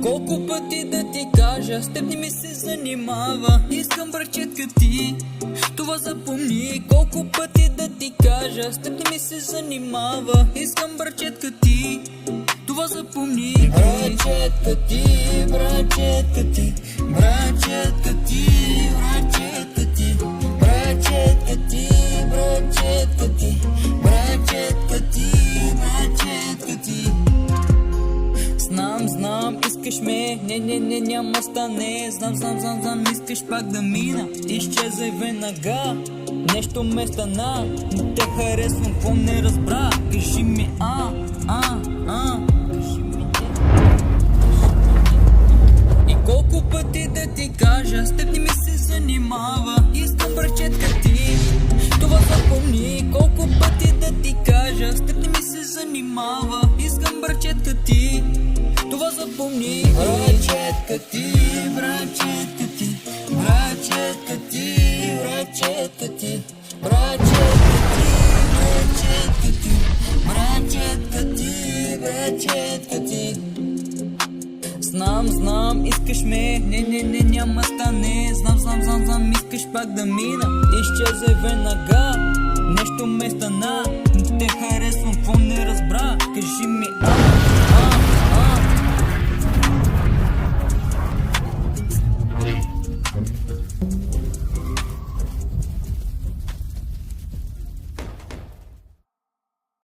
Колко пъти да ти кажа, с теб не ми се занимава. Искам брачетка ти, това запомни. Колко пъти да ти кажа, с теб не ми се занимава. Искам брачетка ти, това запомни. Брачетка ти, брачетка ти, брачетка ти, брачетка ти, брачетка ти, брачетка ти, брачетка ти, брачетка ти. Знам, искаш ме, не, няма стане. Знам, искаш пак да мина. Изчезай веднага, нещо ме стана. Не те харесвам, какво не разбра. Кажи ми кажи ми и колко пъти да ти кажа, с теб не ми се занимава. Искам брачетка ти, това запомни. Колко пъти да ти кажа, с теб не ми се занимава. Искам брачетка ти, това запомни. Брачетка ти, брачетка ти, брачетка ти, брачетка ти, брачетка ти, брачетка ти, брачетка ти. Знам, искаш ме, не, няма стане. Знам, искаш пак да мина. Изчезай веднага, нещо ме стана. Не те харесвам, какво не разбра. Кажи ми